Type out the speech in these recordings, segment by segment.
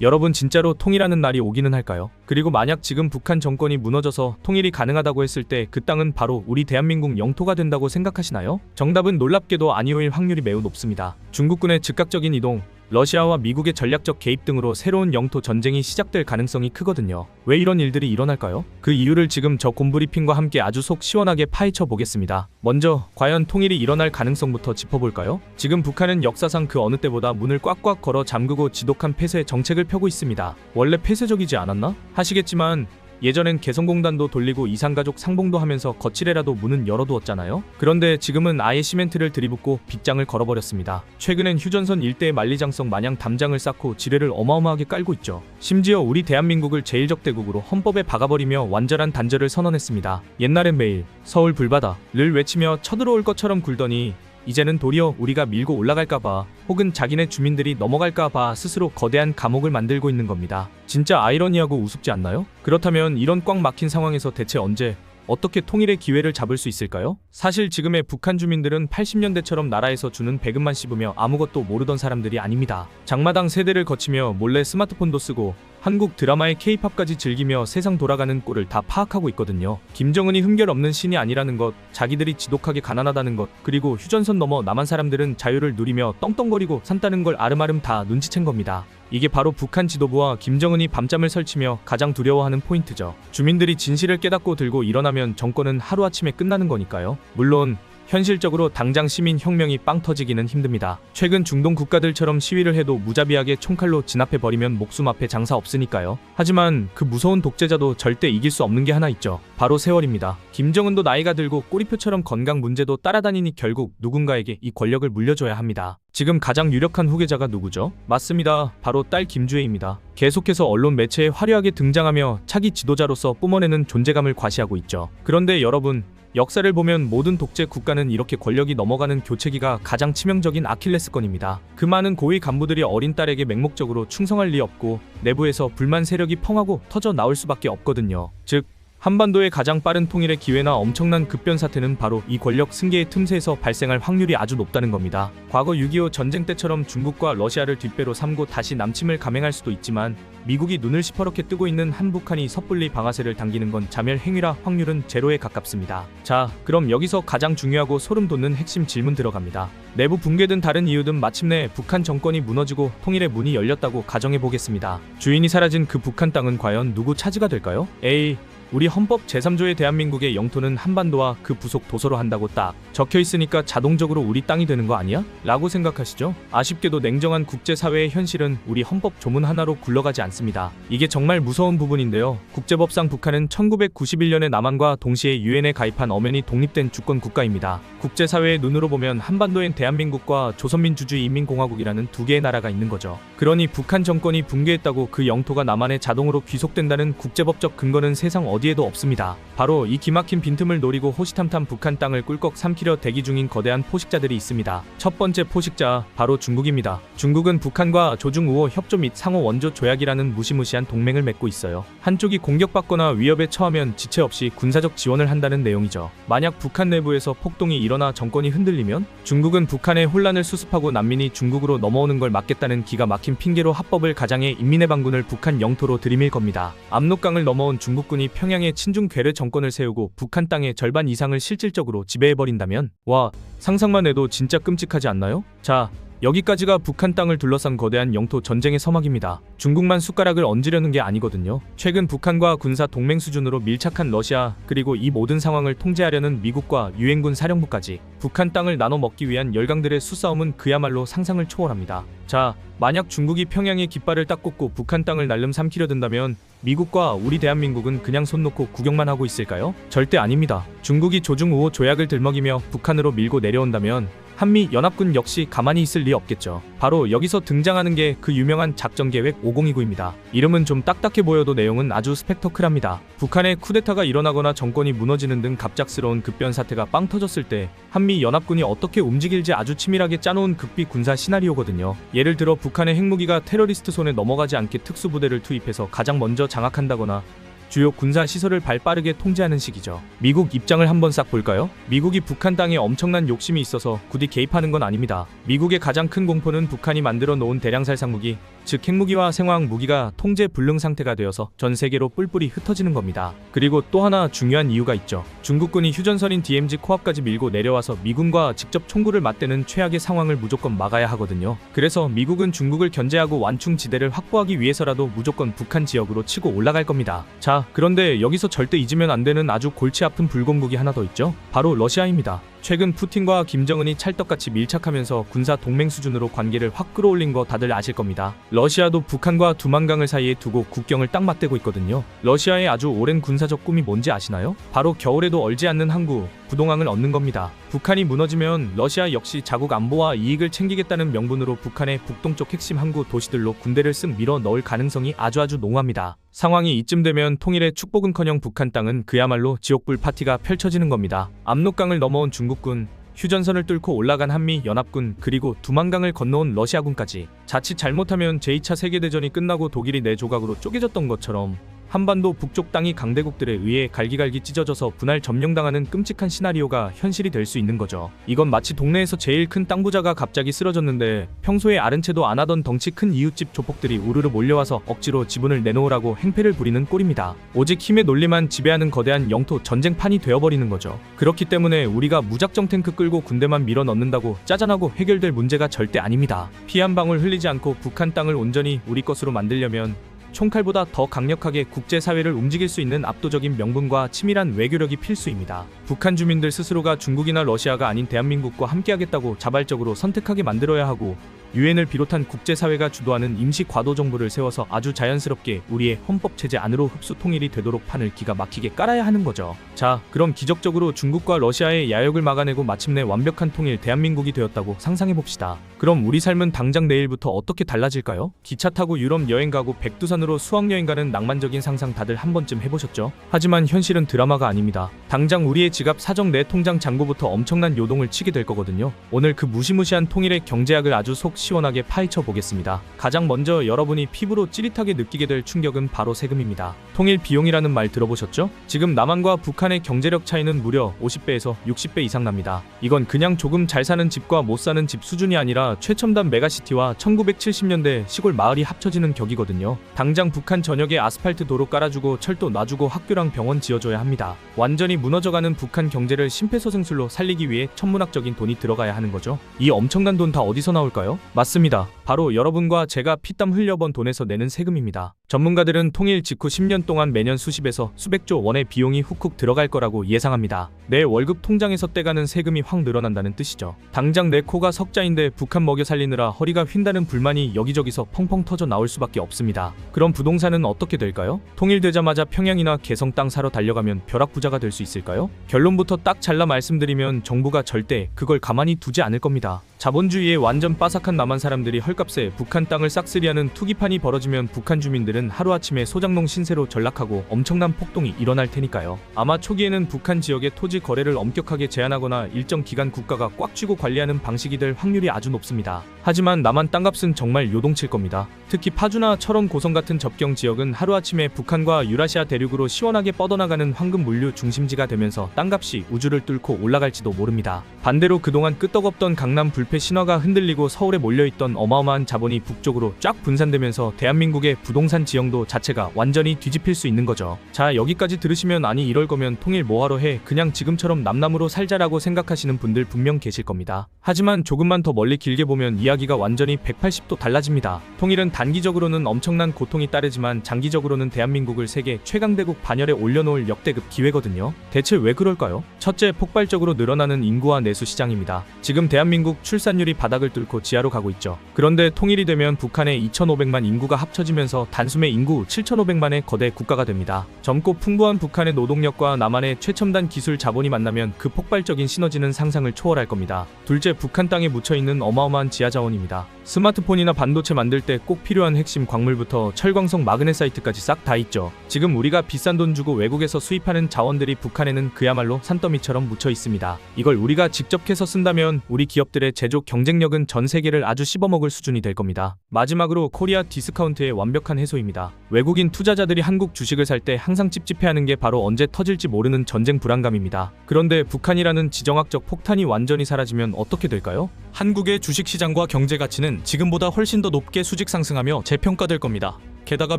여러분 진짜로 통일하는 날이 오기는 할까요? 그리고 만약 지금 북한 정권이 무너져서 통일이 가능하다고 했을 때 그 땅은 바로 우리 대한민국 영토가 된다고 생각하시나요? 정답은 놀랍게도 아니오일 확률이 매우 높습니다. 중국군의 즉각적인 이동, 러시아와 미국의 전략적 개입 등으로 새로운 영토 전쟁이 시작될 가능성이 크거든요. 왜 이런 일들이 일어날까요? 그 이유를 지금 저 곰브리핑과 함께 아주 속 시원하게 파헤쳐 보겠습니다. 먼저 과연 통일이 일어날 가능성부터 짚어볼까요? 지금 북한은 역사상 그 어느 때보다 문을 꽉꽉 걸어 잠그고 지독한 폐쇄 정책을 펴고 있습니다. 원래 폐쇄적이지 않았나? 하시겠지만 예전엔 개성공단도 돌리고 이산가족 상봉도 하면서 거칠게라도 문은 열어두었잖아요. 그런데 지금은 아예 시멘트를 들이붓고 빗장을 걸어버렸습니다. 최근엔 휴전선 일대의 만리장성 마냥 담장을 쌓고 지뢰를 어마어마하게 깔고 있죠. 심지어 우리 대한민국을 제1적대국으로 헌법에 박아버리며 완전한 단절을 선언했습니다. 옛날엔 매일 서울 불바다를 외치며 쳐들어올 것처럼 굴더니 이제는 도리어 우리가 밀고 올라갈까봐 혹은 자기네 주민들이 넘어갈까봐 스스로 거대한 감옥을 만들고 있는 겁니다. 진짜 아이러니하고 우습지 않나요? 그렇다면 이런 꽉 막힌 상황에서 대체 언제 어떻게 통일의 기회를 잡을 수 있을까요? 사실 지금의 북한 주민들은 80년대처럼 나라에서 주는 배급만 씹으며 아무것도 모르던 사람들이 아닙니다. 장마당 세대를 거치며 몰래 스마트폰도 쓰고 한국 드라마의 K-팝까지 즐기며 세상 돌아가는 꼴을 다 파악하고 있거든요. 김정은이 흠결 없는 신이 아니라는 것, 자기들이 지독하게 가난하다는 것, 그리고 휴전선 넘어 남한 사람들은 자유를 누리며 떵떵거리고 산다는 걸 아름아름 다 눈치챈 겁니다. 이게 바로 북한 지도부와 김정은이 밤잠을 설치며 가장 두려워하는 포인트죠. 주민들이 진실을 깨닫고 들고 일어나면 정권은 하루아침에 끝나는 거니까요. 물론 현실적으로 당장 시민혁명이 빵 터지기는 힘듭니다. 최근 중동 국가들처럼 시위를 해도 무자비하게 총칼로 진압해버리면 목숨 앞에 장사 없으니까요. 하지만 그 무서운 독재자도 절대 이길 수 없는 게 하나 있죠. 바로 세월입니다. 김정은도 나이가 들고 꼬리표처럼 건강 문제도 따라다니니 결국 누군가에게 이 권력을 물려줘야 합니다. 지금 가장 유력한 후계자가 누구죠? 맞습니다. 바로 딸 김주혜입니다. 계속해서 언론 매체에 화려하게 등장하며 차기 지도자로서 뿜어내는 존재감을 과시하고 있죠. 그런데 여러분, 역사를 보면 모든 독재 국가는 이렇게 권력이 넘어가는 교체기가 가장 치명적인 아킬레스건입니다. 그 많은 고위 간부들이 어린 딸에게 맹목적으로 충성할 리 없고 내부에서 불만 세력이 펑하고 터져 나올 수밖에 없거든요. 즉 한반도의 가장 빠른 통일의 기회나 엄청난 급변 사태는 바로 이 권력 승계의 틈새에서 발생할 확률이 아주 높다는 겁니다. 과거 6.25 전쟁 때처럼 중국과 러시아를 뒷배로 삼고 다시 남침을 감행할 수도 있지만 미국이 눈을 시퍼렇게 뜨고 있는 한북한이 섣불리 방아쇠를 당기는 건 자멸 행위라 확률은 제로에 가깝습니다. 자, 그럼 여기서 가장 중요하고 소름 돋는 핵심 질문 들어갑니다. 내부 붕괴든 다른 이유든 마침내 북한 정권이 무너지고 통일의 문이 열렸다고 가정해 보겠습니다. 주인이 사라진 그 북한 땅은 과연 누구 차지가 될까요? 에이, 우리 헌법 제3조의 대한민국의 영토는 한반도와 그 부속 도서로 한다고 딱 적혀있으니까 자동적으로 우리 땅이 되는 거 아니야? 라고 생각하시죠? 아쉽게도 냉정한 국제사회의 현실은 우리 헌법 조문 하나로 굴러가지 않습니다. 이게 정말 무서운 부분인데요. 국제법상 북한은 1991년에 남한과 동시에 유엔에 가입한 엄연히 독립된 주권 국가입니다. 국제사회의 눈으로 보면 한반도엔 대한민국과 조선민주주의 인민공화국이라는 두 개의 나라가 있는 거죠. 그러니 북한 정권이 붕괴했다고 그 영토가 남한에 자동으로 귀속된다는 국제법적 근거는 세상 어디에도 없습니다. 바로 이 기막힌 빈틈을 노리고 호시탐탐 북한 땅을 꿀꺽 삼키려 대기 중인 거대한 포식자들이 있습니다. 첫 번째 포식자, 바로 중국입니다. 중국은 북한과 조중우호 협조 및 상호 원조 조약이라는 무시무시한 동맹을 맺고 있어요. 한쪽이 공격받거나 위협에 처하면 지체 없이 군사적 지원을 한다는 내용이죠. 만약 북한 내부에서 폭동이 일어나 정권이 흔들리면 중국은 북한의 혼란을 수습하고 난민이 중국으로 넘어오는 걸 막겠다는 기가 막힌 핑계로 합법을 가장해 인민의 반군을 북한 영토로 들이밀 겁니다. 압록강을 넘어온 중국군이 평양에 친중 괴뢰 정권을 세우고 북한 땅의 절반 이상을 실질적으로 지배해버린다면 와, 상상만 해도 진짜 끔찍하지 않나요? 자, 여기까지가 북한 땅을 둘러싼 거대한 영토 전쟁의 서막입니다. 중국만 숟가락을 얹으려는 게 아니거든요. 최근 북한과 군사 동맹 수준으로 밀착한 러시아, 그리고 이 모든 상황을 통제하려는 미국과 유엔군 사령부까지 북한 땅을 나눠 먹기 위한 열강들의 수싸움은 그야말로 상상을 초월합니다. 자, 만약 중국이 평양에 깃발을 딱 꽂고 북한 땅을 날름 삼키려 든다면 미국과 우리 대한민국은 그냥 손 놓고 구경만 하고 있을까요? 절대 아닙니다. 중국이 조중우호 조약을 들먹이며 북한으로 밀고 내려온다면 한미 연합군 역시 가만히 있을 리 없겠죠. 바로 여기서 등장하는 게 그 유명한 작전계획 5029입니다. 이름은 좀 딱딱해 보여도 내용은 아주 스펙터클합니다. 북한의 쿠데타가 일어나거나 정권이 무너지는 등 갑작스러운 급변 사태가 빵 터졌을 때 한미 연합군이 어떻게 움직일지 아주 치밀하게 짜놓은 극비 군사 시나리오거든요. 예를 들어 북한의 핵무기가 테러리스트 손에 넘어가지 않게 특수부대를 투입해서 가장 먼저 장악한다거나 주요 군사 시설을 발빠르게 통제하는 식이죠. 미국 입장을 한번 싹 볼까요? 미국이 북한 땅에 엄청난 욕심이 있어서 굳이 개입하는 건 아닙니다. 미국의 가장 큰 공포는 북한이 만들어 놓은 대량 살상무기, 즉 핵무기와 생화학 무기가 통제 불능 상태가 되어서 전 세계로 뿔뿔이 흩어지는 겁니다. 그리고 또 하나 중요한 이유가 있죠. 중국군이 휴전선인 DMZ 코앞까지 밀고 내려와서 미군과 직접 총구를 맞대는 최악의 상황을 무조건 막아야 하거든요. 그래서 미국은 중국을 견제하고 완충 지대를 확보하기 위해서라도 무조건 북한 지역으로 치고 올라갈 겁니다. 자, 그런데 여기서 절대 잊으면 안 되는 아주 골치 아픈 불공국이 하나 더 있죠. 바로 러시아입니다. 최근 푸틴과 김정은이 찰떡같이 밀착하면서 군사 동맹 수준으로 관계를 확 끌어올린 거 다들 아실 겁니다. 러시아도 북한과 두만강을 사이에 두고 국경을 딱 맞대고 있거든요. 러시아의 아주 오랜 군사적 꿈이 뭔지 아시나요? 바로 겨울에도 얼지 않는 항구, 부동항을 얻는 겁니다. 북한이 무너지면 러시아 역시 자국 안보와 이익을 챙기겠다는 명분으로 북한의 북동쪽 핵심 항구 도시들로 군대를 쓱 밀어 넣을 가능성이 아주 농후합니다. 상황이 이쯤 되면 통일의 축복은커녕 북한 땅은 그야말로 지옥불 파티가 펼쳐지는 겁니다. 압록강을 넘어온 중국군, 휴전선을 뚫고 올라간 한미연합군, 그리고 두만강을 건너온 러시아군까지 자칫 잘못하면 제2차 세계대전이 끝나고 독일이 네 조각으로 쪼개졌던 것처럼 한반도 북쪽 땅이 강대국들에 의해 갈기갈기 찢어져서 분할 점령당하는 끔찍한 시나리오가 현실이 될 수 있는 거죠. 이건 마치 동네에서 제일 큰 땅 부자가 갑자기 쓰러졌는데 평소에 아른 채도 안 하던 덩치 큰 이웃집 조폭들이 우르르 몰려와서 억지로 지분을 내놓으라고 행패를 부리는 꼴입니다. 오직 힘의 논리만 지배하는 거대한 영토 전쟁판이 되어버리는 거죠. 그렇기 때문에 우리가 무작정 탱크 끌고 군대만 밀어 넣는다고 짜잔하고 해결될 문제가 절대 아닙니다. 피 한 방울 흘리지 않고 북한 땅을 온전히 우리 것으로 만들려면 총칼보다 더 강력하게 국제사회를 움직일 수 있는 압도적인 명분과 치밀한 외교력이 필수입니다. 북한 주민들 스스로가 중국이나 러시아가 아닌 대한민국과 함께하겠다고 자발적으로 선택하게 만들어야 하고, 유엔을 비롯한 국제사회가 주도하는 임시 과도 정부를 세워서 아주 자연스럽게 우리의 헌법체제 안으로 흡수 통일이 되도록 판을 기가 막히게 깔아야 하는 거죠. 자, 그럼 기적적으로 중국과 러시아의 야욕을 막아내고 마침내 완벽한 통일 대한민국이 되었다고 상상해봅시다. 그럼 우리 삶은 당장 내일부터 어떻게 달라질까요? 기차 타고 유럽 여행 가고 백두산으로 수학여행 가는 낭만적인 상상 다들 한 번쯤 해보셨죠? 하지만 현실은 드라마가 아닙니다. 당장 우리의 지갑, 사정, 내 통장 잔고부터 엄청난 요동을 치게 될 거거든요. 오늘 그 무시무시한 통일의 경제학을 아주 속 시원하게 파헤쳐 보겠습니다. 가장 먼저 여러분이 피부로 찌릿하게 느끼게 될 충격은 바로 세금입니다. 통일 비용이라는 말 들어보셨죠? 지금 남한과 북한의 경제력 차이는 무려 50배에서 60배 이상 납니다. 이건 그냥 조금 잘 사는 집과 못 사는 집 수준이 아니라 최첨단 메가시티와 1970년대 시골 마을이 합쳐지는 격이거든요. 당장 북한 전역에 아스팔트 도로 깔아주고 철도 놔주고 학교랑 병원 지어줘야 합니다. 완전히 무너져가는 북한 경제를 심폐소생술로 살리기 위해 천문학적인 돈이 들어가야 하는 거죠. 이 엄청난 돈 다 어디서 나올까요? 맞습니다. 바로 여러분과 제가 피땀 흘려번 돈에서 내는 세금입니다. 전문가들은 통일 직후 10년 동안 매년 수십에서 수백조 원의 비용이 훅훅 들어갈 거라고 예상합니다. 내 월급 통장에서 떼가는 세금이 확 늘어난다는 뜻이죠. 당장 내 코가 석자인데 북한 먹여 살리느라 허리가 휜다는 불만이 여기저기서 펑펑 터져 나올 수밖에 없습니다. 그럼 부동산은 어떻게 될까요? 통일되자마자 평양이나 개성 땅 사러 달려가면 벼락부자가 될 수 있을까요? 결론부터 딱 잘라 말씀드리면 정부가 절대 그걸 가만히 두지 않을 겁니다. 자본주의에 완전 빠삭한 남한 사람들이 헐값에 북한 땅을 싹쓸이하는 투기판이 벌어지면 북한 주민들은 하루아침에 소장농 신세로 전락하고 엄청난 폭동이 일어날 테니까요. 아마 초기에는 북한 지역의 토지 거래를 엄격하게 제한하거나 일정 기간 국가가 꽉 쥐고 관리하는 방식이 될 확률이 아주 높습니다. 하지만 남한 땅값은 정말 요동칠 겁니다. 특히 파주나 철원 고성 같은 접경 지역은 하루아침에 북한과 유라시아 대륙으로 시원하게 뻗어나가는 황금 물류 중심지가 되면서 땅값이 우주를 뚫고 올라갈지도 모릅니다. 반대로 그동안 끄떡없던 강남 불패 신화가 흔들리고 서울에 몰려있던 어마어마한 자본이 북쪽으로 쫙 분산되면서 대한민국의 부동산 지형도 자체가 완전히 뒤집힐 수 있는 거죠. 자, 여기까지 들으시면 아니 이럴 거면 통일 뭐하러 해, 그냥 지금처럼 남남으로 살자라고 생각하시는 분들 분명 계실 겁니다. 하지만 조금만 더 멀리 길게 보면 이야기가 완전히 180도 달라집니다. 통일은 단기적으로는 엄청난 고통이 따르지만 장기적으로는 대한민국을 세계 최강대국 반열에 올려놓을 역대급 기회거든요. 대체 왜 그럴까요? 첫째, 폭발적으로 늘어나는 인구와 내수 시장입니다. 지금 대한민국 출산율이 바닥을 뚫고 지하로 가고 있죠. 그런데 통일이 되면 북한의 2,500만 인구가 합쳐지면서 단숨에 인구 7,500만의 거대 국가가 됩니다. 젊고 풍부한 북한의 노동력과 남한의 최첨단 기술 자본이 만나면 그 폭발적인 시너지는 상상을 초월할 겁니다. 둘째, 북한 땅에 묻혀있는 어마어마한 지하자원입니다. 스마트폰이나 반도체 만들 때 꼭 필요한 핵심 광물부터 철광석 마그네사이트까지 싹 다 있죠. 지금 우리가 비싼 돈 주고 외국에서 수입하는 자원들이 북한에는 그야말로 산더미처럼 묻혀 있습니다. 이걸 우리가 직접 캐서 쓴다면 우리 기업들의 제조 경쟁력은 전 세계를 아주 씹어먹을 수준이 될 겁니다. 마지막으로 코리아 디스카운트의 완벽한 해소입니다. 외국인 투자자들이 한국 주식을 살 때 항상 찝찝해하는 게 바로 언제 터질지 모르는 전쟁 불안감입니다. 그런데 북한이라는 지정학적 폭탄이 완전히 사라지면 어떻게 될까요? 한국의 주식시장과 경제 가치는 지금보다 훨씬 더 높게 수직 상승하며 재평가될 겁니다. 게다가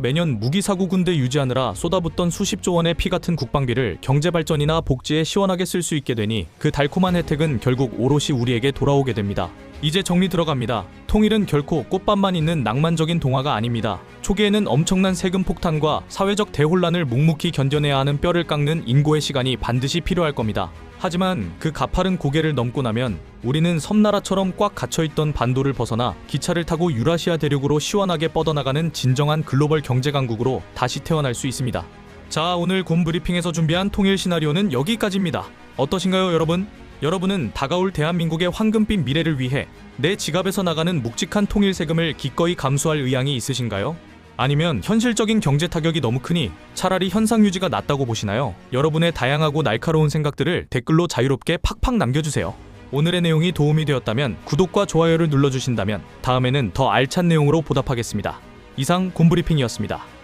매년 무기 사고 군대 유지하느라 쏟아붓던 수십조 원의 피 같은 국방비를 경제 발전이나 복지에 시원하게 쓸 수 있게 되니 그 달콤한 혜택은 결국 오롯이 우리에게 돌아오게 됩니다. 이제 정리 들어갑니다. 통일은 결코 꽃밭만 있는 낭만적인 동화가 아닙니다. 초기에는 엄청난 세금 폭탄과 사회적 대혼란을 묵묵히 견뎌내야 하는 뼈를 깎는 인고의 시간이 반드시 필요할 겁니다. 하지만 그 가파른 고개를 넘고 나면 우리는 섬나라처럼 꽉 갇혀있던 반도를 벗어나 기차를 타고 유라시아 대륙으로 시원하게 뻗어나가는 진정한 글로벌 경제 강국으로 다시 태어날 수 있습니다. 자, 오늘 곰 브리핑에서 준비한 통일 시나리오는 여기까지입니다. 어떠신가요, 여러분? 여러분은 다가올 대한민국의 황금빛 미래를 위해 내 지갑에서 나가는 묵직한 통일 세금을 기꺼이 감수할 의향이 있으신가요? 아니면 현실적인 경제 타격이 너무 크니 차라리 현상 유지가 낫다고 보시나요? 여러분의 다양하고 날카로운 생각들을 댓글로 자유롭게 팍팍 남겨주세요. 오늘의 내용이 도움이 되었다면 구독과 좋아요를 눌러주신다면 다음에는 더 알찬 내용으로 보답하겠습니다. 이상 곰브리핑이었습니다.